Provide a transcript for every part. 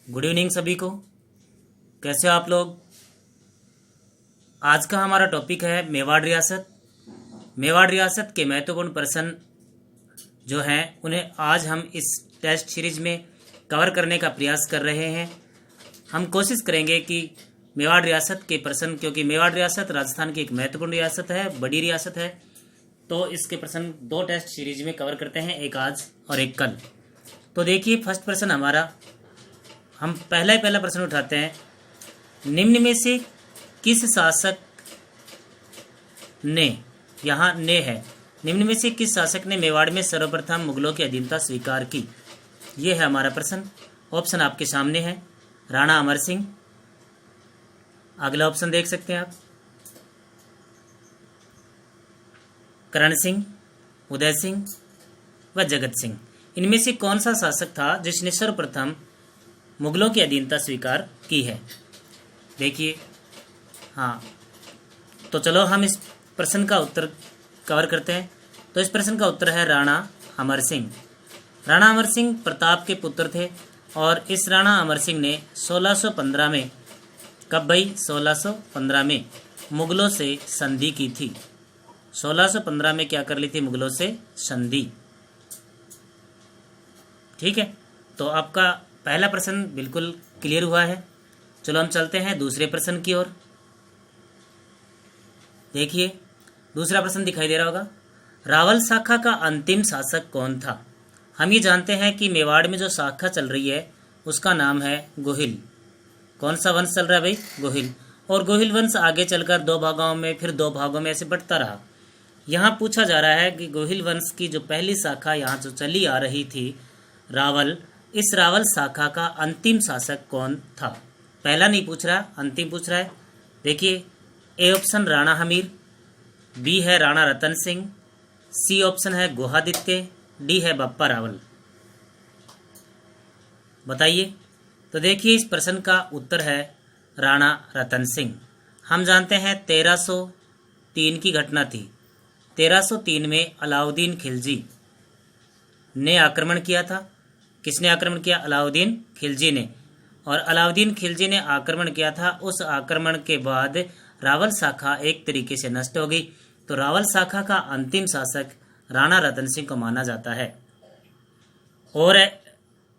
Good evening सभी को। कैसे हो आप लोग। आज का हमारा टॉपिक है मेवाड़ रियासत। मेवाड़ रियासत के महत्वपूर्ण पर्सन जो हैं उन्हें आज हम इस टेस्ट सीरीज में कवर करने का प्रयास कर रहे हैं। हम कोशिश करेंगे कि मेवाड़ रियासत के प्रश्न, क्योंकि मेवाड़ रियासत राजस्थान की एक महत्वपूर्ण रियासत है, बड़ी रियासत है, तो इसके प्रश्न दो टेस्ट सीरीज में कवर करते हैं, एक आज और एक कल। तो देखिए फर्स्ट प्रश्न हमारा, हम पहला प्रश्न उठाते हैं। निम्न में से किस शासक ने, यहाँ ने है, निम्न में से किस शासक ने मेवाड़ में सर्वप्रथम मुगलों की अधीनता स्वीकार की। ये है हमारा प्रश्न। ऑप्शन आपके सामने है, राणा अमर सिंह। अगला ऑप्शन देख सकते हैं आप, करण सिंह, उदय सिंह व जगत सिंह। इनमें से कौन सा शासक था जिसने सर्वप्रथम मुगलों की अधीनता स्वीकार की है। देखिए, हाँ, तो चलो हम इस प्रश्न का उत्तर कवर करते हैं। तो इस प्रश्न का उत्तर है राणा अमर सिंह। राणा अमर सिंह प्रताप के पुत्र थे और इस राणा अमर सिंह ने 1615 में, कब भाई, 1615 में मुगलों से संधि की थी। 1615 में क्या कर ली थी, मुगलों से संधि। ठीक है, तो आपका पहला प्रश्न बिल्कुल क्लियर हुआ है। चलो हम चलते हैं दूसरे प्रश्न की ओर। देखिए दूसरा प्रश्न दिखाई दे रहा होगा, रावल शाखा का अंतिम शासक कौन था। हम ये जानते हैं कि मेवाड़ में जो शाखा चल रही है उसका नाम है गोहिल। कौन सा वंश चल रहा है भाई, गोहिल। और गोहिल वंश आगे चलकर दो भागों में, फिर दो भागों में ऐसे बढ़ता रहा। यहाँ पूछा जा रहा है कि गोहिल वंश की जो पहली शाखा यहाँ जो चली आ रही थी, रावल, इस रावल शाखा का अंतिम शासक कौन था। पहला नहीं पूछ रहा, अंतिम पूछ रहा है। देखिए, A option Rana Hamir, B है राणा रतन सिंह, सी ऑप्शन है गुहादित्य, डी है बप्पा रावल। बताइए। तो देखिए इस प्रश्न का उत्तर है राणा रतन सिंह। हम जानते हैं 1303 की घटना थी। 1303 में अलाउद्दीन खिलजी ने आक्रमण किया था। किसने आक्रमण किया, अलाउद्दीन खिलजी ने। और अलाउद्दीन खिलजी ने आक्रमण किया था। उस आक्रमण के बाद रावल शाखा एक तरीके से नष्ट हो गई। तो रावल शाखा का अंतिम शासक राणा रतन सिंह को माना जाता है। और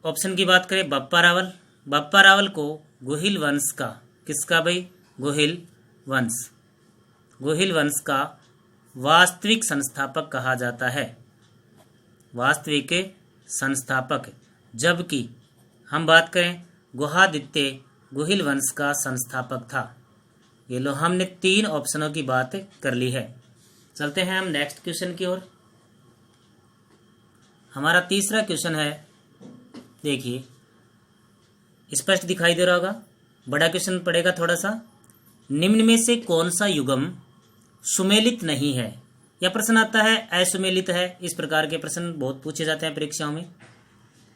ऑप्शन की बात करें, बप्पा रावल। बप्पा रावल को गोहिल वंश का, किसका भाई, गोहिल वंश, गोहिल वंश का वास्तविक संस्थापक कहा जाता है, वास्तविक संस्थापक। जबकि हम बात करें, गुहादित्य गोहिल वंश का संस्थापक था। ये लो, हमने तीन ऑप्शनों की बात कर ली है। चलते हैं हम नेक्स्ट क्वेश्चन की ओर। हमारा तीसरा क्वेश्चन है, देखिए स्पष्ट दिखाई दे रहा होगा, बड़ा क्वेश्चन पड़ेगा थोड़ा सा। निम्न में से कौन सा युग्म सुमेलित नहीं है। यह प्रश्न आता है असुमेलित है। इस प्रकार के प्रश्न बहुत पूछे जाते हैं परीक्षाओं में।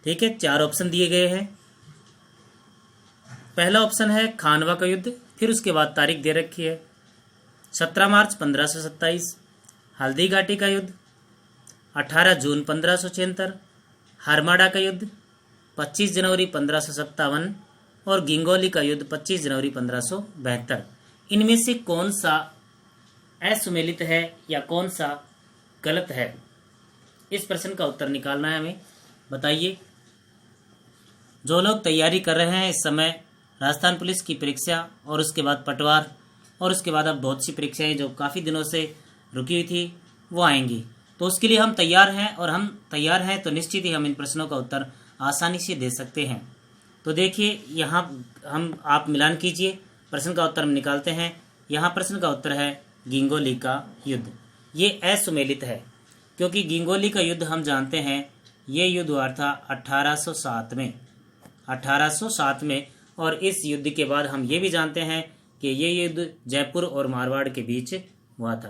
ठीक है, चार ऑप्शन दिए गए हैं। पहला ऑप्शन है खानवा का युद्ध, फिर उसके बाद तारीख दे रखी है 17 मार्च 1527, हल्दी घाटी का युद्ध 18 जून 1576, हरमाड़ा का युद्ध 25 जनवरी 1557 और गिंगोली का युद्ध 25 जनवरी 1572। इनमें से कौन सा असुमेलित है या कौन सा गलत है, इस प्रश्न का उत्तर निकालना है हमें। बताइए। जो लोग तैयारी कर रहे हैं इस समय राजस्थान पुलिस की परीक्षा और उसके बाद पटवार और उसके बाद अब बहुत सी परीक्षाएं जो काफ़ी दिनों से रुकी हुई थी वो आएंगी, तो उसके लिए हम तैयार हैं। और हम तैयार हैं तो निश्चित ही हम इन प्रश्नों का उत्तर आसानी से दे सकते हैं। तो देखिए यहाँ हम, आप मिलान कीजिए, प्रश्न का उत्तर हम निकालते हैं। यहाँ प्रश्न का उत्तर है गिंगोली का युद्ध। ये असुमेलित है क्योंकि गिंगोली का युद्ध हम जानते हैं, ये युद्ध हुआ था 1807 में, 1807 में। और इस युद्ध के बाद हम ये भी जानते हैं कि ये युद्ध जयपुर और मारवाड़ के बीच हुआ था।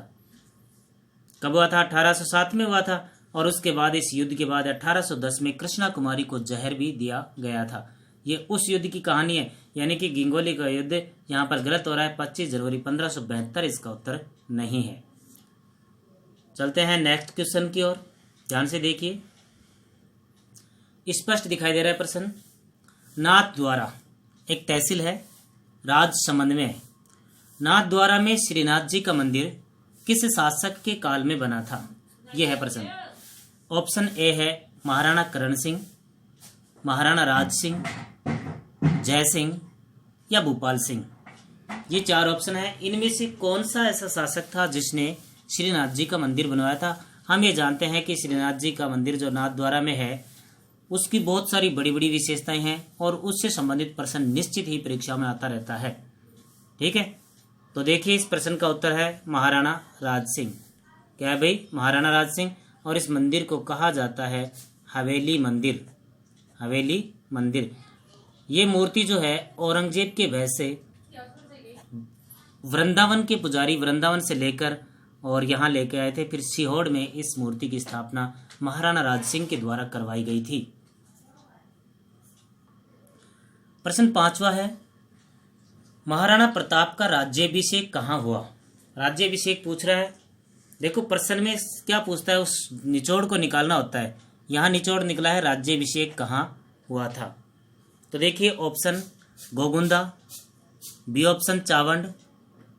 कब हुआ था, 1807 में हुआ था। और उसके बाद इस युद्ध के बाद 1810 में कृष्णा कुमारी को जहर भी दिया गया था। ये उस युद्ध की कहानी है, यानी कि गिंगोली का युद्ध यहाँ पर गलत हो रहा है। 25 जनवरी 1572 इसका उत्तर नहीं है। चलते हैं नेक्स्ट क्वेश्चन की ओर, ध्यान से देखिए। स्पष्ट दिखाई दे रहा है प्रश्न। नाथद्वारा एक तहसील है, राजसमंद में है। नाथद्वारा में श्रीनाथ जी का मंदिर किस शासक के काल में बना था? यह है प्रश्न। ऑप्शन ए है महाराणा करण सिंह, महाराणा राज सिंह, जय सिंह या भूपाल सिंह। ये 4 ऑप्शन है। इनमें से कौन सा ऐसा शासक था जिसने श्रीनाथ जी का मंदिर बनवाया था? हम ये जानते हैं कि श्रीनाथ जी का मंदिर जो नाथद्वारा में है उसकी बहुत सारी बड़ी बड़ी विशेषताएं हैं और उससे संबंधित प्रश्न निश्चित ही परीक्षा में आता रहता है। ठीक है, तो देखिए इस प्रश्न का उत्तर है महाराणा राज सिंह। क्या है भाई? महाराणा राज सिंह। और इस मंदिर को कहा जाता है हवेली मंदिर। हवेली मंदिर। ये मूर्ति जो है औरंगजेब के वध से वृंदावन के पुजारी वृंदावन से लेकर और यहाँ लेके आए थे। फिर सीहोर में इस मूर्ति की स्थापना महाराणा राज सिंह के द्वारा करवाई गई थी। प्रश्न 5वां है, महाराणा प्रताप का राज्याभिषेक कहाँ हुआ? राज्याभिषेक पूछ रहा है। देखो प्रश्न में क्या पूछता है, उस निचोड़ को निकालना होता है। यहाँ निचोड़ निकला है राज्याभिषेक कहाँ हुआ था। तो देखिए option Gogunda, B option Chawand,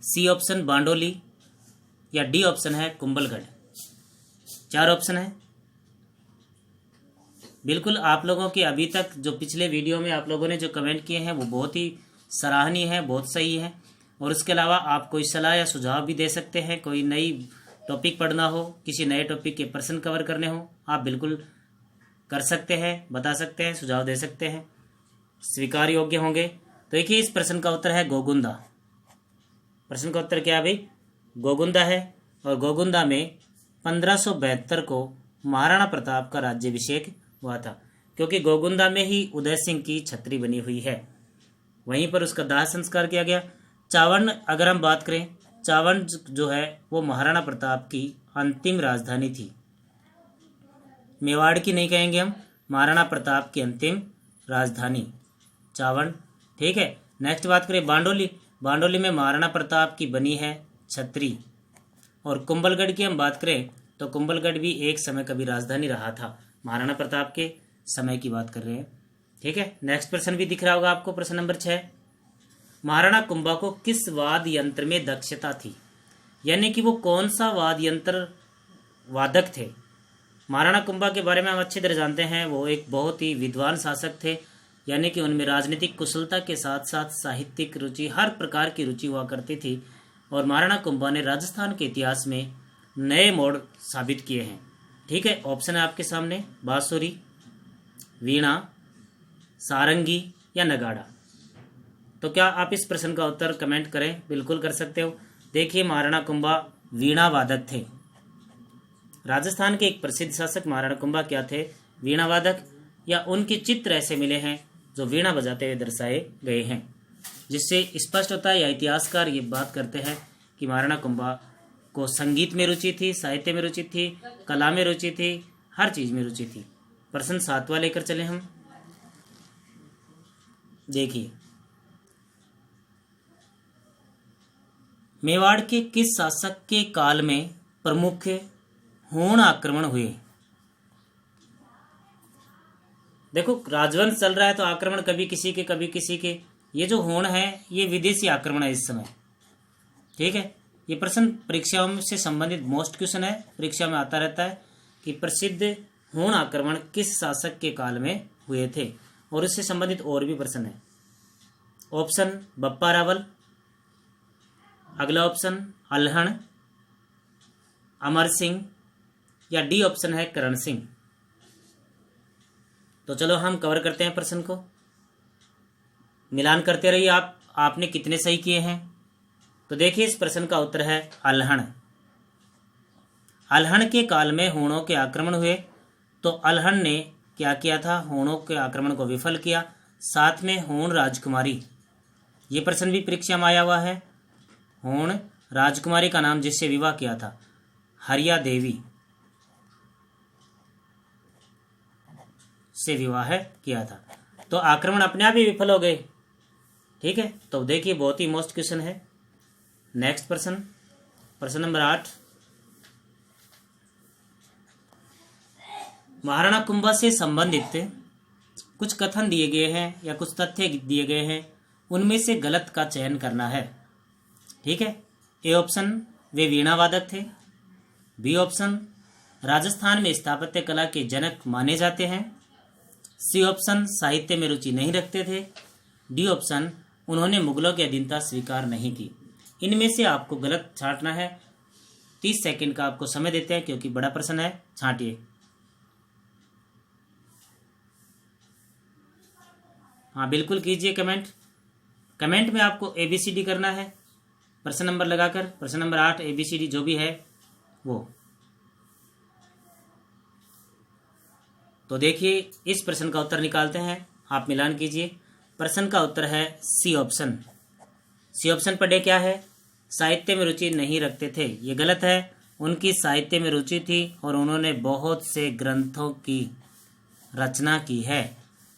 C option Bandoli या डी ऑप्शन है कुंभलगढ़। 4 ऑप्शन है। बिल्कुल आप लोगों के अभी तक जो पिछले वीडियो में आप लोगों ने जो कमेंट किए हैं वो बहुत ही सराहनीय है, बहुत सही है। और उसके अलावा आप कोई सलाह या सुझाव भी दे सकते हैं। कोई नई टॉपिक पढ़ना हो, किसी नए टॉपिक के प्रश्न कवर करने हो, आप बिल्कुल कर सकते हैं, बता सकते हैं, सुझाव दे सकते हैं, स्वीकार योग्य होंगे। तो देखिए इस प्रश्न का उत्तर है गोगुंदा। प्रश्न का उत्तर क्या है भाई? गोगुंदा है। और गोगुंदा में 1572 को महाराणा प्रताप का राज्याभिषेक हुआ था, क्योंकि गोगुंदा में ही उदय सिंह की छतरी बनी हुई है। वहीं पर उसका दाह संस्कार किया गया। चावंड अगर हम बात करें, चावंड जो है वो महाराणा प्रताप की अंतिम राजधानी थी। मेवाड़ की नहीं कहेंगे हम, महाराणा प्रताप की अंतिम राजधानी चावंड। ठीक है, नेक्स्ट बात करें बांडोली। बांडोली में महाराणा प्रताप की बनी है छतरी। और कुंभलगढ़ की हम बात करें तो कुंभलगढ़ भी एक समय कभी राजधानी रहा था, महाराणा प्रताप के समय की बात कर रहे हैं। ठीक है, नेक्स्ट प्रश्न भी दिख रहा होगा आपको, प्रश्न नंबर 6। महाराणा कुंभा को किस वाद्य यंत्र में दक्षता थी? यानी कि वो कौन सा वाद्य यंत्र वादक थे? महाराणा कुंभा के बारे में हम अच्छी तरह जानते हैं। वो एक बहुत ही विद्वान शासक थे, यानी कि उनमें राजनीतिक कुशलता के साथ साथ साहित्यिक रुचि, हर प्रकार की रुचि हुआ करती थी। और महाराणा कुंभा ने राजस्थान के इतिहास में नए मोड़ साबित किए हैं। ठीक है, ऑप्शन है आपके सामने बांसुरी, वीणा, सारंगी या नगाड़ा। तो क्या आप इस प्रश्न का उत्तर कमेंट करें? बिल्कुल कर सकते हो। देखिए महाराणा कुंभा वीणा वादक थे। राजस्थान के एक प्रसिद्ध शासक महाराणा कुंभा क्या थे? वीणा वादक, या उनके चित्र ऐसे मिले हैं जो वीणा बजाते हुए दर्शाए गए हैं, जिससे स्पष्ट होता है या इतिहासकार ये बात करते हैं कि महाराणा कुंभा को संगीत में रुचि थी, साहित्य में रुचि थी, कला में रुचि थी, हर चीज में रुचि थी। प्रश्न 7वां लेकर चले हम। देखिए मेवाड़ के किस शासक के काल में प्रमुख होण आक्रमण हुए? देखो राजवंश चल रहा है तो आक्रमण कभी किसी के कभी किसी के। ये जो होण है ये विदेशी आक्रमण है इस समय। ठीक है, ये प्रश्न परीक्षाओं से संबंधित मोस्ट क्वेश्चन है, परीक्षा में आता रहता है कि प्रसिद्ध होण आक्रमण किस शासक के काल में हुए थे, और इससे संबंधित और भी प्रश्न है। ऑप्शन बप्पा रावल, अगला ऑप्शन अल्हण, अमर सिंह या डी ऑप्शन है करण सिंह। तो चलो हम कवर करते हैं प्रश्न को, मिलान करते रहिए आपने कितने सही किए हैं। तो देखिए इस प्रश्न का उत्तर है अल्हण। अल्हण के काल में होणों के आक्रमण हुए, तो अल्हण ने क्या किया था? होणों के आक्रमण को विफल किया। साथ में होण राजकुमारी, ये प्रश्न भी परीक्षा में आया हुआ है। होण राजकुमारी का नाम जिससे विवाह किया था हरिया देवी से विवाह किया था, तो आक्रमण अपने आप ही विफल हो गए। ठीक है, तो देखिए बहुत ही मोस्ट क्वेश्चन है। नेक्स्ट प्रश्न, प्रश्न नंबर 8। महाराणा कुंभा से संबंधित कुछ कथन दिए गए हैं या कुछ तथ्य दिए गए हैं, उनमें से गलत का चयन करना है। ठीक है। ए ऑप्शन, वे वीणा वादक थे। बी ऑप्शन, राजस्थान में स्थापत्य कला के जनक माने जाते हैं। सी ऑप्शन, साहित्य में रुचि नहीं रखते थे। डी ऑप्शन, उन्होंने मुगलों की अधीनता स्वीकार नहीं की। इनमें से आपको गलत छांटना है। 30 सेकंड का आपको समय देते हैं क्योंकि बड़ा प्रश्न है, छांटिए। हाँ बिल्कुल कीजिए कमेंट। कमेंट में आपको ABCD करना है प्रश्न नंबर लगाकर, प्रश्न नंबर 8 ABCD जो भी है वो। तो देखिए इस प्रश्न का उत्तर निकालते हैं, आप मिलान कीजिए। प्रश्न का उत्तर है सी ऑप्शन। सी ऑप्शन पर डे क्या है, साहित्य में रुचि नहीं रखते थे, ये गलत है। उनकी साहित्य में रुचि थी और उन्होंने बहुत से ग्रंथों की रचना की है।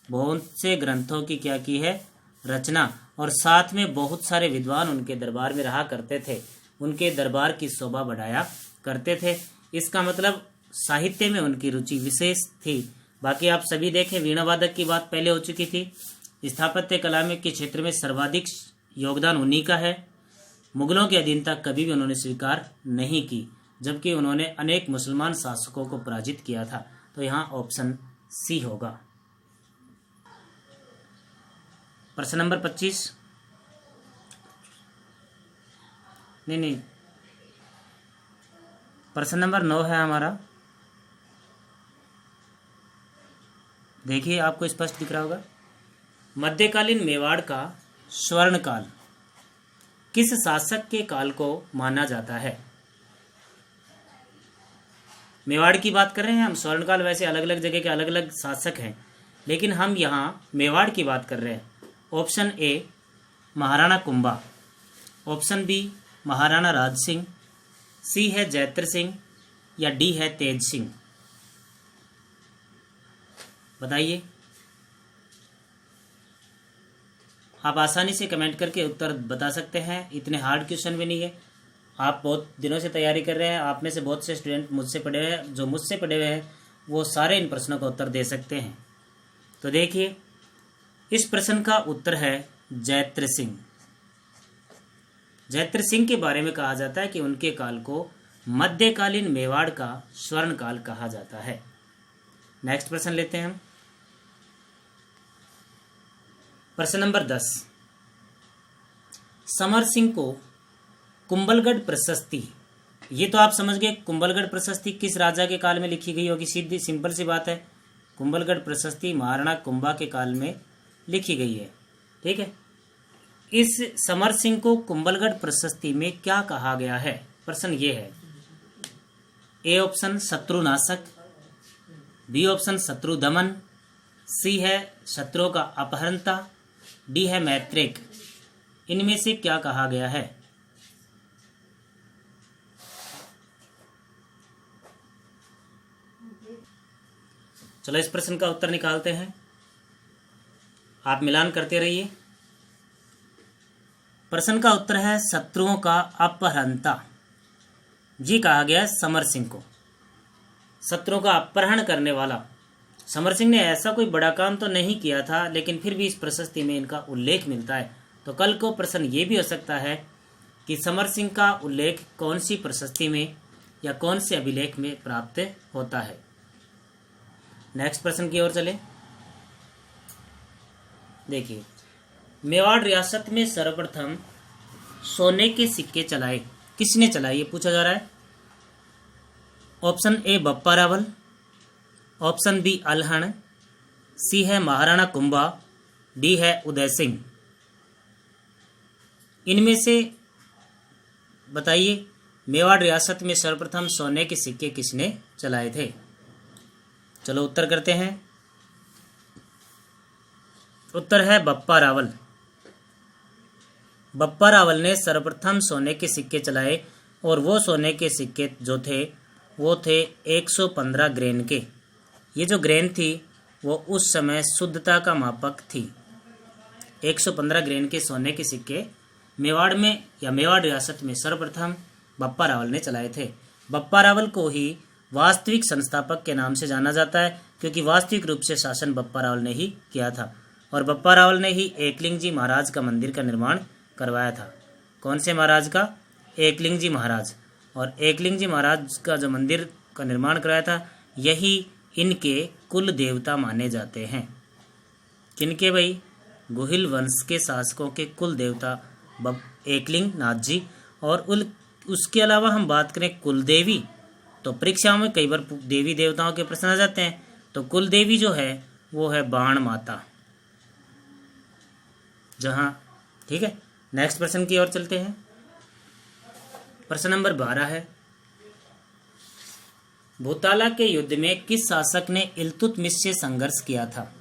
बहुत से ग्रंथों की क्या की है, रचना। और साथ में बहुत सारे विद्वान उनके दरबार में रहा करते थे, उनके दरबार की शोभा बढ़ाया करते थे। इसका मतलब साहित्य में उनकी रुचि विशेष थी। बाकी आप सभी देखें, वीणा वादक की बात पहले हो चुकी थी। स्थापत्य कला में के क्षेत्र में सर्वाधिक योगदान उन्हीं का है। मुगलों की अधीनता कभी भी उन्होंने स्वीकार नहीं की, जबकि उन्होंने अनेक मुसलमान शासकों को पराजित किया था। तो यहाँ ऑप्शन सी होगा। प्रश्न नंबर 25, नहीं, प्रश्न नंबर 9 है हमारा। देखिए आपको स्पष्ट दिख रहा होगा। मध्यकालीन मेवाड़ का स्वर्ण काल किस शासक के काल को माना जाता है? मेवाड़ की बात कर रहे हैं हम। स्वर्ण काल वैसे अलग अलग जगह के अलग अलग शासक हैं, लेकिन हम यहाँ मेवाड़ की बात कर रहे हैं। Option A Maharana Kumbha, option B Maharana Raj Singh, C है जैत्र सिंह या डी है तेज सिंह। बताइए। आप आसानी से कमेंट करके उत्तर बता सकते हैं, इतने हार्ड क्वेश्चन भी नहीं है। आप बहुत दिनों से तैयारी कर रहे हैं, आप में से बहुत से स्टूडेंट मुझसे पढ़े हुए हैं, जो मुझसे पढ़े हुए हैं वो सारे इन प्रश्नों का उत्तर दे सकते हैं। तो देखिए इस प्रश्न का उत्तर है जैत्र सिंह। जैत्र सिंह के बारे में कहा जाता है कि उनके काल को मध्यकालीन मेवाड़ का स्वर्ण काल कहा जाता है। नेक्स्ट प्रश्न लेते हैं हम। प्रश्न नंबर 10, समर सिंह को कुंभलगढ़ प्रशस्ति, ये तो आप समझ गए कुंभलगढ़ प्रशस्ति किस राजा के काल में लिखी गई होगी। सीधी सिंपल सी बात है, कुंभलगढ़ प्रशस्ति महाराणा कुंभा के काल में लिखी गई है। ठीक है। इस समर सिंह को कुंभलगढ़ प्रशस्ति में क्या कहा गया है? प्रश्न ये है। ए ऑप्शन शत्रुनाशक, बी ऑप्शन शत्रु दमन, सी है शत्रुओं का अपहरणता, डी है मैत्रेक। इनमें से क्या कहा गया है? चलो इस प्रश्न का उत्तर निकालते हैं, आप मिलान करते रहिए। प्रश्न का उत्तर है शत्रुओं का अपहरणता। जी कहा गया है समर सिंह को, शत्रुओं का अपहरण करने वाला। समर सिंह ने ऐसा कोई बड़ा काम तो नहीं किया था, लेकिन फिर भी इस प्रशस्ति में इनका उल्लेख मिलता है। तो कल को प्रश्न ये भी हो सकता है कि समर सिंह का उल्लेख कौन सी प्रशस्ति में या कौन से अभिलेख में प्राप्त होता है। नेक्स्ट प्रश्न की ओर चले। देखिए, मेवाड़ रियासत में सर्वप्रथम सोने के सिक्के चलाए किसने चलाए, ये पूछा जा रहा है। Option A Bappa Rawal, option B Alhan, C है महाराणा कुंभा, डी है उदय सिंह। इनमें से बताइए मेवाड़ रियासत में सर्वप्रथम सोने के सिक्के किसने चलाए थे। चलो उत्तर करते हैं। उत्तर है बप्पा रावल। बप्पा रावल ने सर्वप्रथम सोने के सिक्के चलाए और वो सोने के सिक्के जो थे वो थे 115 ग्रेन के। ये जो ग्रेन थी वो उस समय शुद्धता का मापक थी। 115 ग्रेन के सोने के सिक्के मेवाड़ में या मेवाड़ रियासत में सर्वप्रथम बप्पा रावल ने चलाए थे। बप्पा रावल को ही वास्तविक संस्थापक के नाम से जाना जाता है, क्योंकि वास्तविक रूप से शासन बप्पा रावल ने ही किया था और बप्पा रावल ने ही एकलिंग जी महाराज का मंदिर का निर्माण करवाया था। कौन से महाराज का? एकलिंग जी महाराज। और एकलिंग जी महाराज का जो मंदिर का निर्माण करवाया था, यही इनके कुल देवता माने जाते हैं। किनके भाई? गोहिल वंश के शासकों के कुल देवता एकलिंग नाथ जी। और उसके अलावा हम बात करें कुल देवी, तो परीक्षाओं में कई बार देवी देवताओं के प्रश्न आ जाते हैं। तो कुल देवी जो है वो है बाण माता, जहां, ठीक है। नेक्स्ट प्रश्न की ओर चलते हैं। प्रश्न नंबर 12 है, भूताला के युद्ध में किस शासक ने इल्तुतमिश से संघर्ष किया था?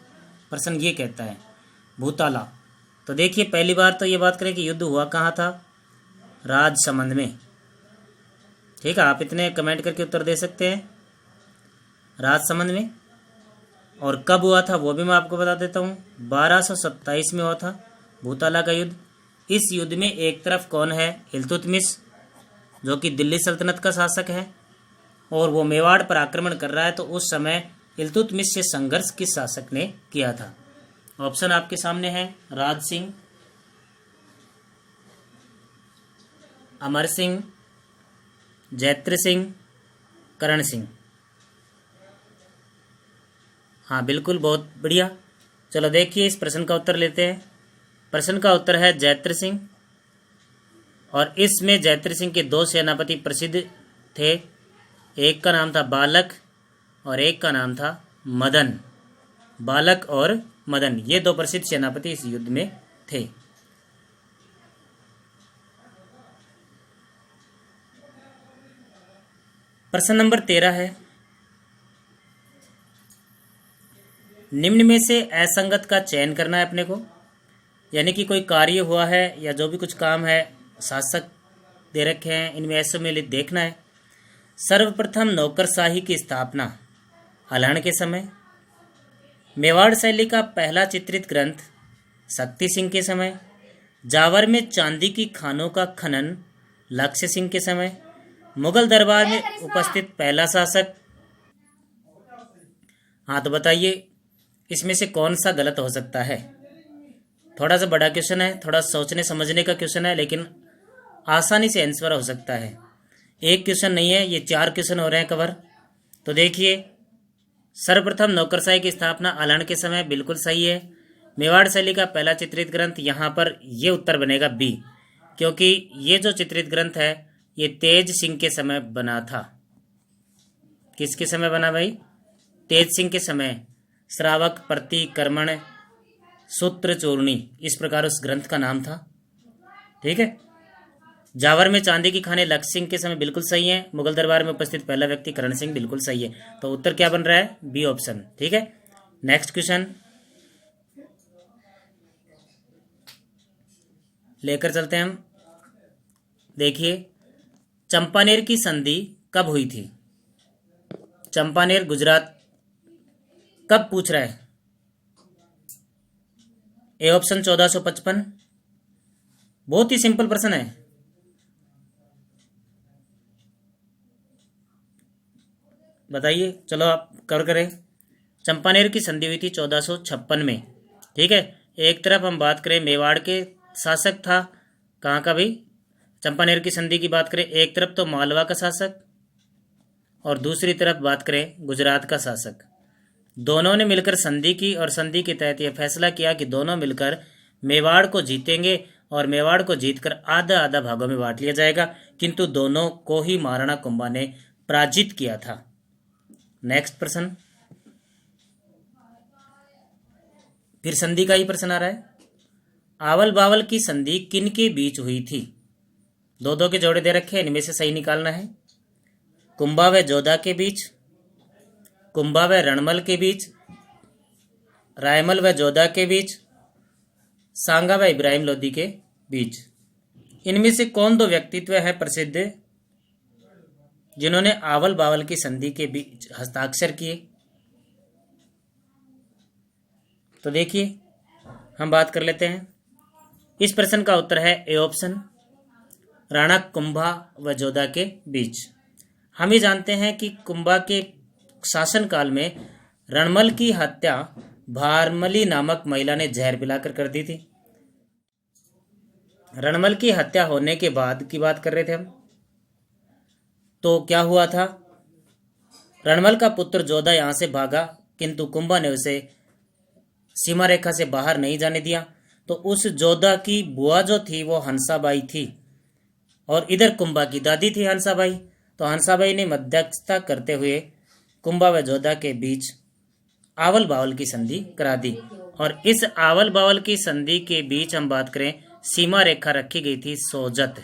प्रश्न ये कहता है भूताला। तो देखिए, पहली बार तो ये बात करें कि युद्ध हुआ कहाँ था? राजसमंद में। ठीक है, आप इतने कमेंट करके उत्तर दे सकते हैं, राजसमंद में। और कब हुआ था वो भी मैं आपको बता देता हूँ, 1227 में हुआ था भूताला का युद्ध। इस युद्ध में एक तरफ कौन है? इल्तुतमिश, जो कि दिल्ली सल्तनत का शासक है, और वो मेवाड़ पर आक्रमण कर रहा है। तो उस समय इल्तुतमिश से संघर्ष किस शासक ने किया था? ऑप्शन आपके सामने है, राज सिंह, अमर सिंह, जैत्र सिंह, करण सिंह। हाँ बिल्कुल, बहुत बढ़िया। चलो देखिए, इस प्रश्न का उत्तर लेते हैं। प्रश्न का उत्तर है जैत्र सिंह। और इसमें जैत्र सिंह के दो सेनापति प्रसिद्ध थे, एक का नाम था बालक और एक का नाम था मदन। बालक और मदन, ये दो प्रसिद्ध सेनापति इस युद्ध में थे। प्रश्न नंबर 13 है, निम्न में से असंगत का चयन करना है अपने को। यानी कि कोई कार्य हुआ है या जो भी कुछ काम है, शासक दे रखे हैं, इनमें असम्मिलित देखना है। सर्वप्रथम नौकरशाही की स्थापना हलहण के समय, मेवाड़ शैली का पहला चित्रित ग्रंथ शक्ति सिंह के समय, जावर में चांदी की खानों का खनन लक्ष्य सिंह के समय, मुगल दरबार में उपस्थित पहला शासक। हाँ तो बताइए, इसमें से कौन सा गलत हो सकता है? थोड़ा सा बड़ा क्वेश्चन है, थोड़ा सोचने समझने का क्वेश्चन है, लेकिन आसानी से आंसर हो सकता है। एक क्वेश्चन नहीं है, ये 4 क्वेश्चन हो रहे हैं कवर। तो देखिए, सर्वप्रथम नौकरशाही की स्थापना हलहण के समय, बिल्कुल सही है। मेवाड़ शैली का पहला चित्रित ग्रंथ, यहाँ पर ये उत्तर बनेगा बी, क्योंकि ये जो चित्रित ग्रंथ है ये तेज सिंह के समय बना था। किसके समय बना भाई? तेज सिंह के समय। श्रावक, प्रतिक्रमण, सूत्र चूर्णी, इस प्रकार उस ग्रंथ का नाम था। ठीक है। जावर में चांदी की खाने लक्ष्य सिंह के समय, बिल्कुल सही है। मुगल दरबार में उपस्थित पहला व्यक्ति करण सिंह, बिल्कुल सही है। तो उत्तर क्या बन रहा है? B option. ठीक है। नेक्स्ट क्वेश्चन लेकर चलते हैं हम। देखिए, चंपानेर की संधि कब हुई थी? चंपानेर गुजरात, कब पूछ रहा है? A option 1455। बहुत ही सिंपल प्रश्न है। बताइए, चलो आप करें। चंपानेर की संधि हुई थी 1456 में। ठीक है। एक तरफ हम बात करें मेवाड़ के शासक था, कहाँ का भाई? चंपानेर की संधि की बात करें, एक तरफ तो मालवा का शासक और दूसरी तरफ बात करें गुजरात का शासक। दोनों ने मिलकर संधि की और संधि के तहत यह फैसला किया कि दोनों मिलकर मेवाड़ को जीतेंगे और मेवाड़ को जीतकर आधा आधा भागों में बांट लिया जाएगा, किंतु दोनों को ही महाराणा कुंभा ने पराजित किया था। नेक्स्ट प्रश्न, फिर संधि का ही प्रश्न आ रहा है। आवल बावल की संधि किन के बीच हुई थी? दो दो के जोड़े दे रखे हैं, इनमें से सही निकालना है। कुंभा व जोधा के बीच, कुंभा व रणमल के बीच, रायमल व जोधा के बीच, सांगा व इब्राहिम लोदी के बीच। इनमें से कौन दो व्यक्तित्व है प्रसिद्ध जिन्होंने आवल बावल की संधि के बीच हस्ताक्षर किए? तो देखिए, हम बात कर लेते हैं। इस प्रश्न का उत्तर है ए ऑप्शन, राणा कुंभा व जोधा के बीच। हम ही जानते हैं कि कुंभा के शासनकाल में रणमल की हत्या भारमली नामक महिला ने जहर पिलाकर कर दी थी। रणमल की हत्या होने के बाद की बात कर रहे थे हम। तो क्या हुआ था, रणमल का पुत्र जोधा यहां से भागा, किंतु कुंभा ने उसे सीमा रेखा से बाहर नहीं जाने दिया। तो उस जोधा की बुआ जो थी वो हंसाबाई थी, और इधर कुंभा की दादी थी हंसाबाई। तो हंसाबाई ने मध्यस्थता करते हुए कुंभा व जोधा के बीच आवल बावल की संधि करा दी। और इस आवल बावल की संधि के बीच हम बात करें, सीमा रेखा रखी गई थी सोजत।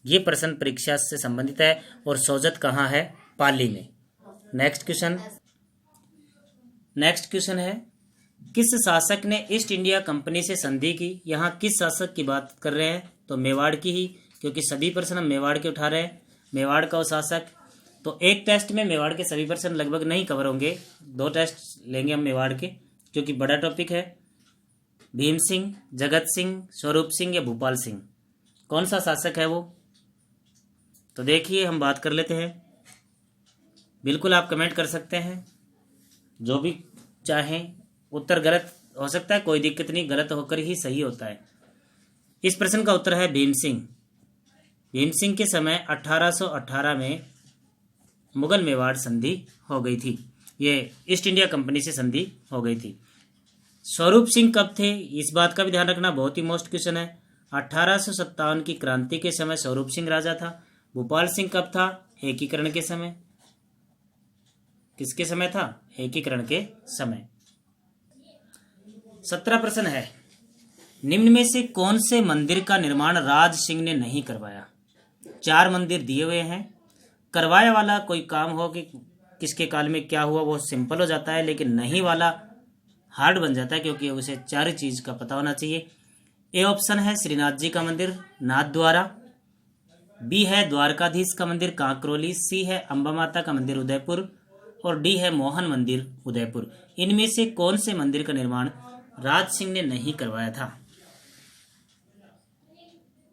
ये प्रश्न परीक्षा से संबंधित है, और सोजत कहाँ है, पाली में। नेक्स्ट क्वेश्चन है, किस शासक ने ईस्ट इंडिया कंपनी से संधि की। यहाँ किस शासक की बात कर रहे हैं, तो मेवाड़ की ही, क्योंकि सभी प्रश्न हम मेवाड़ के उठा रहे हैं। मेवाड़ का वो शासक, तो एक टेस्ट में मेवाड़ के सभी प्रश्न लगभग नहीं कवर होंगे, 2 टेस्ट लेंगे हम मेवाड़ के, क्योंकि बड़ा टॉपिक है। भीम सिंह, जगत सिंह, स्वरूप सिंह या भूपाल सिंह, कौन सा शासक है वो। तो देखिए हम बात कर लेते हैं। बिल्कुल आप कमेंट कर सकते हैं, जो भी चाहें। उत्तर गलत हो सकता है, कोई दिक्कत नहीं, गलत होकर ही सही होता है। इस प्रश्न का उत्तर है भीम सिंह। भीम सिंह के समय 1818 में मुगल मेवाड़ संधि हो गई थी। ये ईस्ट इंडिया कंपनी से संधि हो गई थी। स्वरूप सिंह कब थे, इस बात का भी ध्यान रखना, बहुत ही मोस्ट क्वेश्चन है। 1857 की क्रांति के समय स्वरूप सिंह राजा था। भूपाल सिंह कब था, एकीकरण के समय। किसके समय था, एकीकरण के समय। 17 प्रश्न है, निम्न में से कौन से मंदिर का निर्माण राज सिंह ने नहीं करवाया। 4 मंदिर दिए हुए हैं। करवाया वाला कोई काम हो कि किसके काल में क्या हुआ, वो सिंपल हो जाता है, लेकिन नहीं वाला हार्ड बन जाता है, क्योंकि उसे 4 चीज का पता होना चाहिए। ए ऑप्शन है श्रीनाथ जी का मंदिर नाथ द्वारा, बी है द्वारकाधीश का मंदिर कांकरोली, सी है अंबा माता का मंदिर उदयपुर, और डी है मोहन मंदिर उदयपुर। इनमें से कौन से मंदिर का निर्माण राज सिंह ने नहीं करवाया था।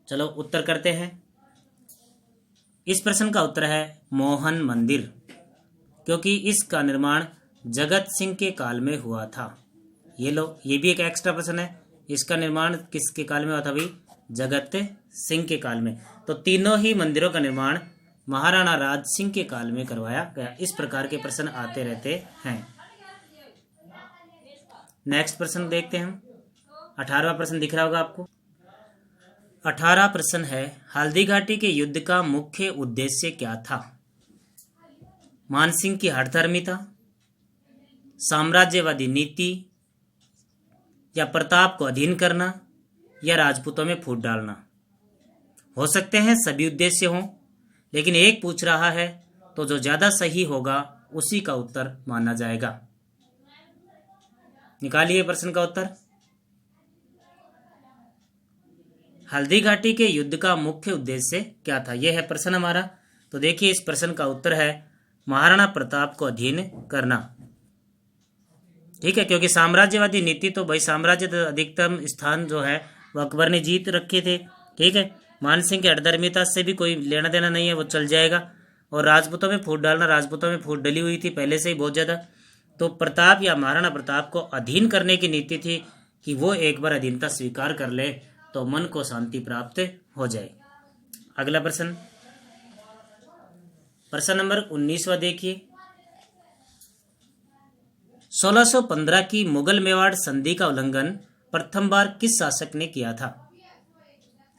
चलो उत्तर करते हैं। इस प्रश्न का उत्तर है मोहन मंदिर, क्योंकि इसका निर्माण जगत सिंह के काल में हुआ था। ये लो, ये भी एक एक्स्ट्रा प्रश्न है। इसका निर्माण किसके काल में हुआ था भाई, जगत सिंह के काल में। तो तीनों ही मंदिरों का निर्माण महाराणा राज सिंह के काल में करवाया गया। इस प्रकार के प्रश्न आते रहते हैं। नेक्स्ट प्रश्न देखते हैं हम। 18वां प्रश्न दिख रहा होगा आपको। 18 प्रश्न है, हल्दी घाटी के युद्ध का मुख्य उद्देश्य क्या था। मानसिंह की हठधर्मिता, साम्राज्यवादी नीति, या प्रताप को अधीन करना, या राजपूतों में फूट डालना। हो सकते हैं सभी उद्देश्य हों, लेकिन एक पूछ रहा है, तो जो ज्यादा सही होगा उसी का उत्तर माना जाएगा। निकालिए प्रश्न का उत्तर। हल्दी घाटी के युद्ध का मुख्य उद्देश्य क्या था, यह है प्रश्न हमारा। तो देखिए इस प्रश्न का उत्तर है महाराणा प्रताप को अधीन करना। ठीक है, क्योंकि साम्राज्यवादी नीति, तो भाई साम्राज्य तो अधिकतम स्थान जो है वो अकबर ने जीत रखे थे। ठीक है, मानसिंह की हठधर्मिता से भी कोई लेना देना नहीं है, वो चल जाएगा। और राजपूतों में फूट डालना, राजपूतों में फूट डली हुई थी पहले से ही बहुत ज्यादा। तो प्रताप या महाराणा प्रताप को अधीन करने की नीति थी कि वो एक बार अधीनता स्वीकार कर ले तो मन को शांति प्राप्त हो जाए। अगला प्रश्न, प्रश्न नंबर 19वां देखिए। 1615 की मुगल मेवाड़ संधि का उल्लंघन प्रथम बार किस शासक ने किया था।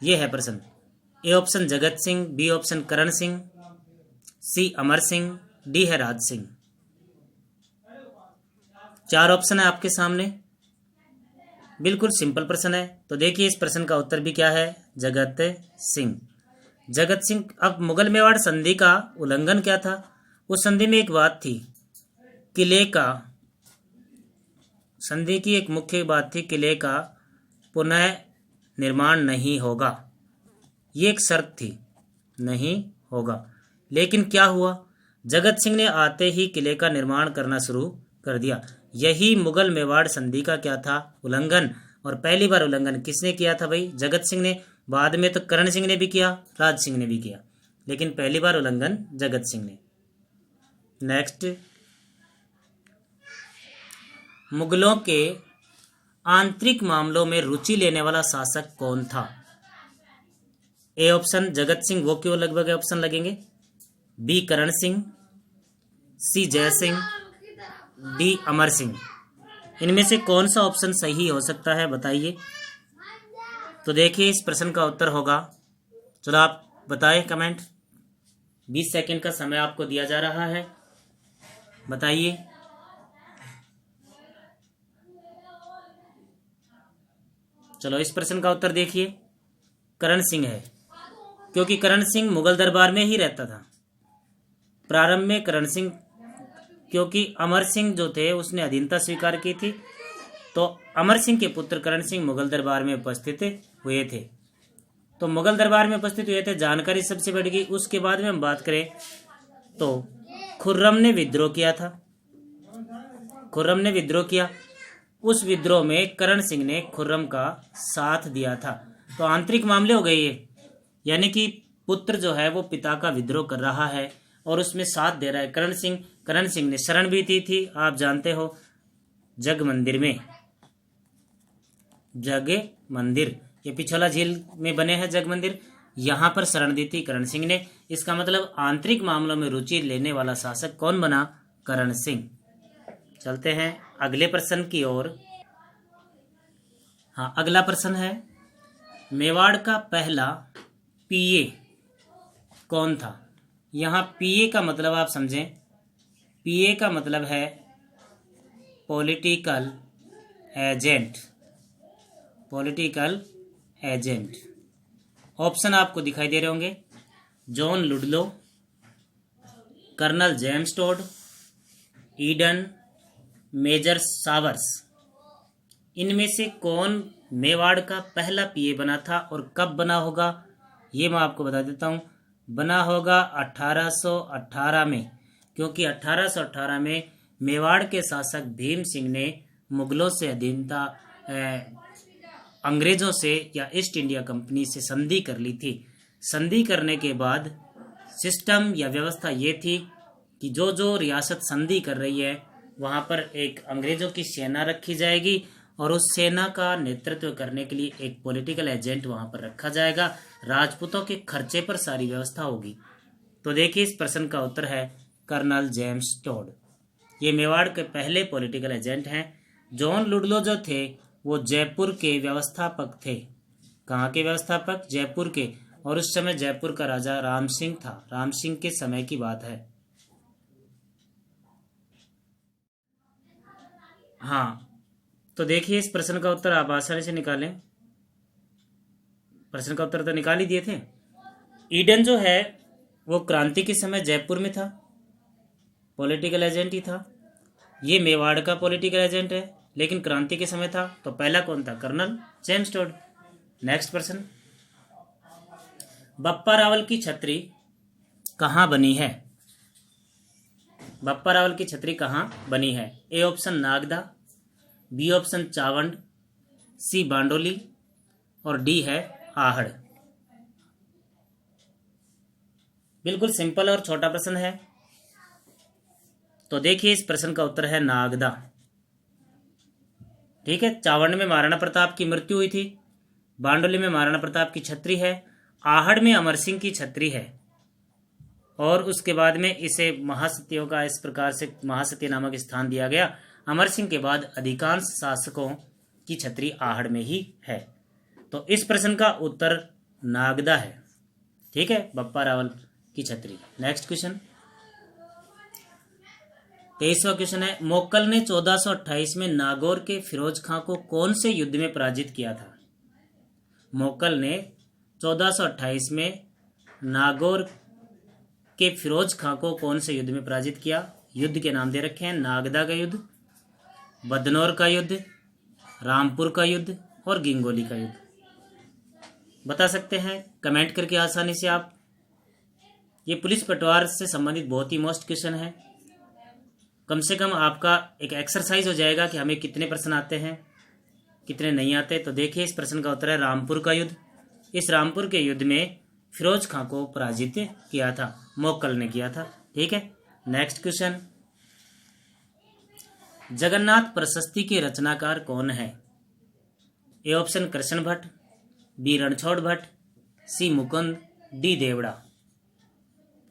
यह है प्रश्न। A option Jagat Singh, B option Karan Singh, C Amar Singh, D है राज सिंह। 4 ऑप्शन है आपके सामने। बिल्कुल सिंपल प्रश्न है। तो देखिए इस प्रश्न का उत्तर भी क्या है, जगत सिंह। जगत सिंह। अब मुगल मेवाड़ संधि का उल्लंघन क्या था, उस संधि में एक बात थी, किले का, संधि की एक मुख्य बात थी, किले का पुनः निर्माण नहीं होगा। ये एक शर्त थी, नहीं होगा। लेकिन क्या हुआ, जगत सिंह ने आते ही किले का निर्माण करना शुरू कर दिया। यही मुगल मेवाड़ संधि का क्या था, उल्लंघन। और पहली बार उल्लंघन किसने किया था भाई, जगत सिंह ने। बाद में तो करण सिंह ने भी किया, राज सिंह ने भी किया। लेकिन पहली बार उल्लंघन जगत सिंह ने। नेक्स्ट, मुगलों के आंतरिक मामलों में रुचि लेने वाला शासक कौन था? ए ऑप्शन जगत सिंह, वो क्यों लगभग ऑप्शन लगेंगे। बी करण सिंह, सी जय सिंह, डी अमर सिंह। इनमें से कौन सा ऑप्शन सही हो सकता है बताइए। तो देखिए इस प्रश्न का उत्तर होगा, चलो आप बताएं कमेंट। 20 सेकंड का समय आपको दिया जा रहा है, बताइए। चलो इस प्रश्न का उत्तर देखिए, करण सिंह है, क्योंकि करण सिंह मुगल दरबार में ही रहता था प्रारंभ में। करण सिंह, क्योंकि अमर सिंह जो थे उसने अधीनता स्वीकार की थी, तो अमर सिंह के पुत्र करण सिंह मुगल दरबार में उपस्थित हुए थे। तो मुगल दरबार में उपस्थित हुए थे, जानकारी सबसे बढ़ गई। उसके बाद में हम बात करें तो खुर्रम ने विद्रोह किया था, खुर्रम ने विद्रोह किया। उस विद्रोह में करण सिंह ने खुर्रम का साथ दिया था। तो आंतरिक मामले हो गए ये, यानी कि पुत्र जो है वो पिता का विद्रोह कर रहा है और उसमें साथ दे रहा है करण सिंह। करण सिंह ने शरण भी दी थी, आप जानते हो, जग मंदिर में। जग मंदिर, ये पिछोला झील में बने हैं जग मंदिर, यहां पर शरण दी थी करण सिंह ने। इसका मतलब आंतरिक मामलों में रुचि लेने वाला शासक कौन बना? करण सिंह। चलते हैं अगले प्रश्न की ओर। हाँ, अगला प्रश्न है, मेवाड़ का पहला पीए कौन था? यहां पीए का मतलब आप समझें, पीए का मतलब है political agent, political agent. Option आपको दिखाई दे रहे होंगे, John Ludlow, colonel James Tod, Eden, major Sowers. इनमें से कौन मेवाड़ का पहला पीए बना था और कब बना होगा, ये मैं आपको बता देता हूं। बना होगा 1818 में, क्योंकि 1818 में मेवाड़ के शासक भीम सिंह ने मुगलों से अधीनता, अंग्रेजों से या ईस्ट इंडिया कंपनी से संधि कर ली थी। संधि करने के बाद सिस्टम या व्यवस्था ये थी कि जो जो रियासत संधि कर रही है वहाँ पर एक अंग्रेजों की सेना रखी जाएगी और उस सेना का नेतृत्व करने के लिए एक पॉलिटिकल एजेंट वहाँ पर रखा जाएगा। राजपूतों के खर्चे पर सारी व्यवस्था होगी। तो देखिए इस प्रश्न का उत्तर है कर्नल जेम्स टोड। ये मेवाड़ के पहले पॉलिटिकल एजेंट हैं। जॉन लुडलो जो थे वो जयपुर के व्यवस्थापक थे। कहाँ के व्यवस्थापक? जयपुर के। और उस समय जयपुर का राजा राम सिंह था। राम सिंह के समय की बात है। हाँ, तो देखिए इस प्रश्न का उत्तर आप आसानी से निकालें। प्रश्न का उत्तर तो निकाल ही दिए थे। ईडन जो है वो क्रांति के समय जयपुर में था, पॉलिटिकल एजेंट ही था। ये मेवाड़ का पॉलिटिकल एजेंट है, लेकिन क्रांति के समय था। तो पहला कौन था? Colonel James toad. नेक्स्ट प्रश्न, बप्पा रावल की छतरी कहाँ बनी है? बप्पा रावल की छतरी कहाँ बनी है? A option Nagda, B option Chawand, C Bandoli और डी है आहड़। बिल्कुल सिंपल और छोटा प्रश्न है। तो देखिए इस प्रश्न का उत्तर है नागदा। ठीक है, चावंड में महाराणा प्रताप की मृत्यु हुई थी, बांडोली में महाराणा प्रताप की छतरी है, आहड़ में अमर सिंह की छतरी है। और उसके बाद में इसे महासतियों का इस प्रकार से महासती नामक स्थान दिया गया। अमर सिंह के बाद अधिकांश शासकों की छतरी आहड़ में ही है। तो इस प्रश्न का उत्तर नागदा है। ठीक है, बप्पा रावल की छतरी। नेक्स्ट क्वेश्चन, 23वां क्वेश्चन है, मोक्कल ने 1428 में नागौर के फिरोज खां को कौन से युद्ध में पराजित किया था? मोक्कल ने 1428 में नागौर के फिरोज खां को कौन से युद्ध में पराजित किया? युद्ध के नाम दे रखे हैं, नागदा का युद्ध, बदनौर का युद्ध, रामपुर का युद्ध और गिंगोली का युद्ध। बता सकते हैं कमेंट करके आसानी से आप। ये पुलिस पटवार से संबंधित बहुत ही मोस्ट क्वेश्चन है। कम से कम आपका एक एक्सरसाइज हो जाएगा कि हमें कितने प्रश्न आते हैं, कितने नहीं आते। तो देखिए इस प्रश्न का उत्तर है रामपुर का युद्ध। इस रामपुर के युद्ध में फिरोज खां को पराजित किया था, मोक्कल ने किया था। ठीक है, नेक्स्ट क्वेश्चन, जगन्नाथ प्रशस्ति के रचनाकार कौन है? A option Krishna Bhatt, B Ranchhod Bhatt, C Mukund, D Devda.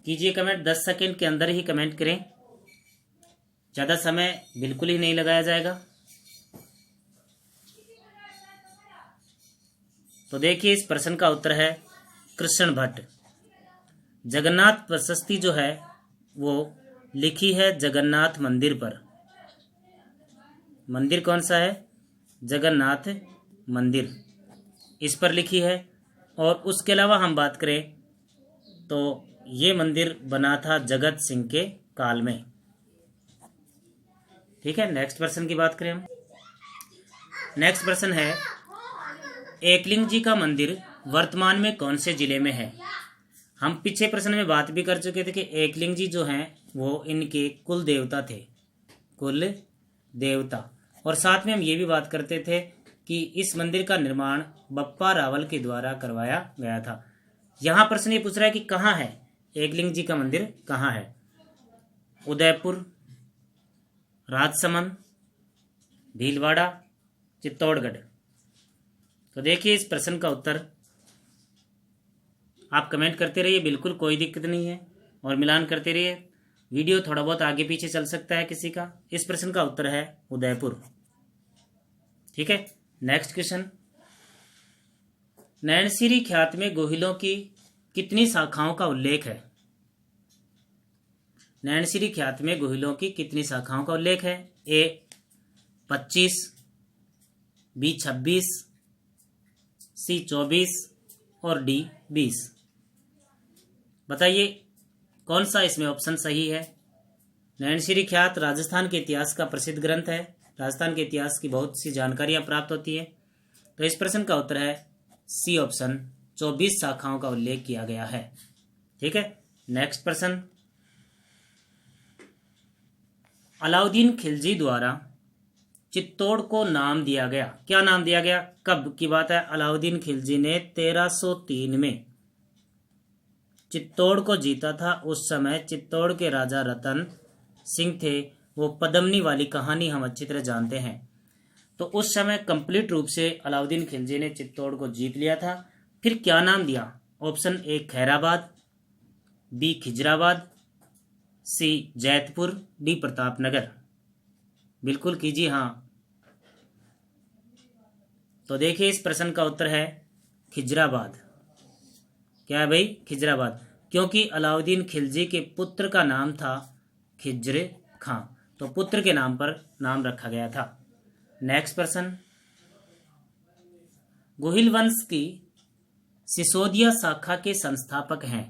कीजिए कमेंट, 10 सेकंड के अंदर ही कमेंट करें, ज़्यादा समय बिल्कुल ही नहीं लगाया जाएगा। तो देखिए इस प्रश्न का उत्तर है कृष्ण भट्ट। जगन्नाथ प्रशस्ति जो है वो लिखी है जगन्नाथ मंदिर पर। मंदिर कौन सा है? जगन्नाथ मंदिर, इस पर लिखी है। और उसके अलावा हम बात करें तो ये मंदिर बना था जगत सिंह के काल में। ठीक है, नेक्स्ट प्रश्न की बात करें हम। नेक्स्ट प्रश्न है, एकलिंग जी का मंदिर वर्तमान में कौन से जिले में है? हम पीछे प्रश्न में बात भी कर चुके थे कि एकलिंग जी जो हैं वो इनके कुल देवता थे, कुल देवता। और साथ में हम ये भी बात करते थे कि इस मंदिर का निर्माण बप्पा रावल के द्वारा करवाया गया था। यहाँ प्रश्न ये पूछ रहा है कि कहाँ है एकलिंग जी का मंदिर, कहाँ है? उदयपुर, राजसमंद, भीलवाड़ा, चित्तौड़गढ़। तो देखिए इस प्रश्न का उत्तर आप कमेंट करते रहिए, बिल्कुल कोई दिक्कत नहीं है, और मिलान करते रहिए। वीडियो थोड़ा बहुत आगे पीछे चल सकता है किसी का। इस प्रश्न का उत्तर है उदयपुर। ठीक है, नेक्स्ट क्वेश्चन, नैनसिरी ख्यात में गोहिलों की कितनी शाखाओं का उल्लेख है? नैनसिरी ख्यात में गोहिलों की कितनी शाखाओं का उल्लेख है? ए 25, बी 26, सी 24 और डी 20। बताइए कौन सा इसमें ऑप्शन सही है? नैनसिरी ख्यात राजस्थान के इतिहास का प्रसिद्ध ग्रंथ है। राजस्थान के इतिहास की बहुत सी जानकारियां प्राप्त होती है। तो इस प्रश्न का उत्तर है सी ऑप्शन, 24 शाखाओं का उल्लेख किया गया है। ठीक है, नेक्स्ट प्रश्न, अलाउद्दीन खिलजी द्वारा चित्तौड़ को नाम दिया गया, क्या नाम दिया गया? कब की बात है? अलाउद्दीन खिलजी ने 1303 में चित्तौड़ को जीता था। उस समय चित्तौड़ के राजा रतन सिंह थे। वो पद्मनी वाली कहानी हम अच्छी तरह जानते हैं। तो उस समय कंप्लीट रूप से अलाउद्दीन खिलजी ने चित्तौड़ को जीत लिया था। फिर क्या नाम दिया? Option A Khairabad, B Khizrabad, C Jaitpur, D Pratapnagar. बिल्कुल कीजिए हाँ। तो देखिए इस प्रश्न का उत्तर है खिजराबाद। क्या है भाई? खिजराबाद, क्योंकि अलाउद्दीन खिलजी के पुत्र का नाम था खिज्र खां, तो पुत्र के नाम पर नाम रखा गया था। नेक्स्ट प्रश्न, गोहिल वंश की सिसोदिया शाखा के संस्थापक हैं?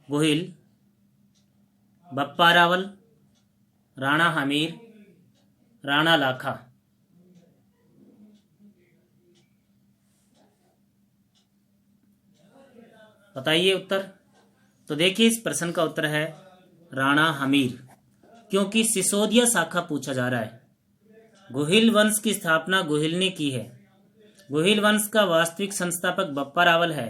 गोहिल, बप्पा रावल, राणा हमीर, राणा लाखा। बताइए उत्तर। तो देखिए इस प्रश्न का उत्तर है राणा हमीर, क्योंकि सिसोदिया शाखा पूछा जा रहा है। गोहिल वंश की स्थापना गोहिल ने की है। गोहिल वंश का वास्तविक संस्थापक बप्पा रावल है,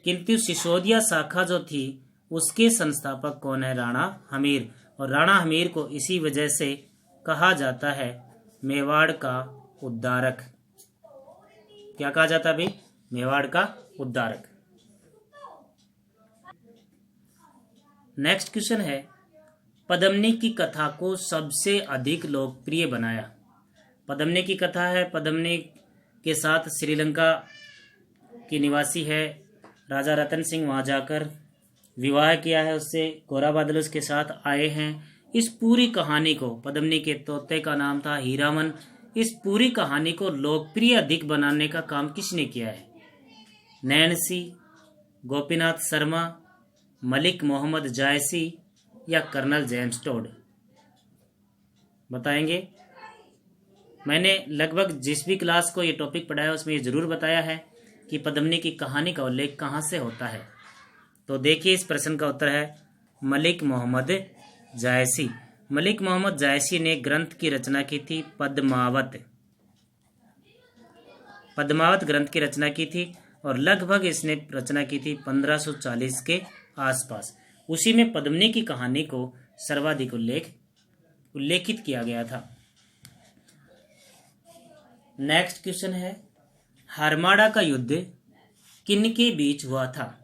किंतु सिसोदिया शाखा जो थी उसके संस्थापक कौन है? राणा हमीर। और राणा हमीर को इसी वजह से कहा जाता है मेवाड़ का उद्धारक। क्या कहा जाता है भाई? मेवाड़ का उद्धारक। नेक्स्ट क्वेश्चन है, पद्मनी की कथा को सबसे अधिक लोकप्रिय बनाया? पद्मनी की कथा है, पद्मनी के साथ श्रीलंका की निवासी है, राजा रतन सिंह वहाँ जाकर विवाह किया है उससे, गोरा बादल उसके साथ आए हैं। इस पूरी कहानी को, पद्मनी के तोते का नाम था हीरामन, इस पूरी कहानी को लोकप्रिय अधिक बनाने का काम किसने किया है? नैन्सी, गोपीनाथ शर्मा, मलिक मोहम्मद जायसी या कर्नल जेम्स टोड? बताएंगे। मैंने लगभग जिस भी क्लास को ये टॉपिक पढ़ाया उसमें ये जरूर बताया है कि पद्मनी की कहानी का उल्लेख कहाँ से होता है। तो देखिए इस प्रश्न का उत्तर है मलिक मोहम्मद जायसी। मलिक मोहम्मद जायसी ने ग्रंथ की रचना की थी पद्मावत। पद्मावत ग्रंथ की रचना की थी। और लगभग इसने रचना की थी 1540 के आसपास। उसी में पद्मिनी की कहानी को सर्वाधिक उल्लेखित किया गया था। नेक्स्ट क्वेश्चन है, हरमाड़ा का युद्ध किन के बीच हुआ था?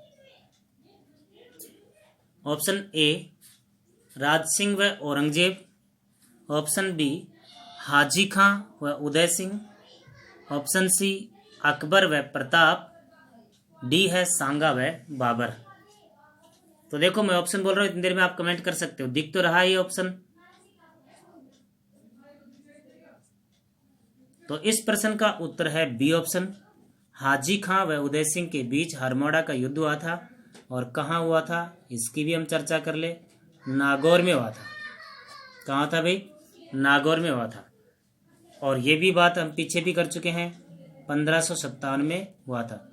ऑप्शन ए राज सिंह व औरंगजेब, ऑप्शन बी हाजी खां व उदय सिंह, ऑप्शन सी अकबर व प्रताप, डी है सांगा व बाबर। तो देखो मैं ऑप्शन बोल रहा हूं, इतनी देर में आप कमेंट कर सकते हो। दिख तो रहा है ये ऑप्शन। तो इस प्रश्न का उत्तर है बी ऑप्शन। हाजी खां व उदय सिंह के बीच हरमौड़ा का युद्ध हुआ था। और कहाँ हुआ था इसकी भी हम चर्चा कर ले। नागौर में हुआ था। कहाँ था भाई? नागौर में हुआ था। और ये भी बात हम पीछे भी कर चुके हैं, 1557 में हुआ था।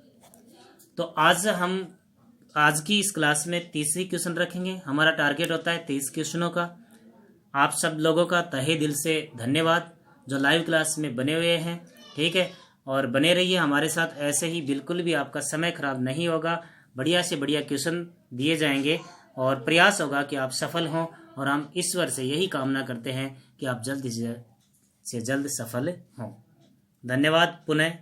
तो आज की इस क्लास में 30 क्वेश्चन रखेंगे। हमारा टारगेट होता है 30 क्वेश्चनों का। आप सब लोगों का तहे दिल से धन्यवाद जो लाइव क्लास में बने हुए हैं, ठीक है। और बने रहिए हमारे साथ, ऐसे ही बिल्कुल भी आपका समय खराब नहीं होगा। बढ़िया से बढ़िया क्वेश्चन दिए जाएंगे और प्रयास होगा कि आप सफल हों। और हम ईश्वर से यही कामना करते हैं कि आप जल्द से जल्द सफल हों। धन्यवाद पुनः।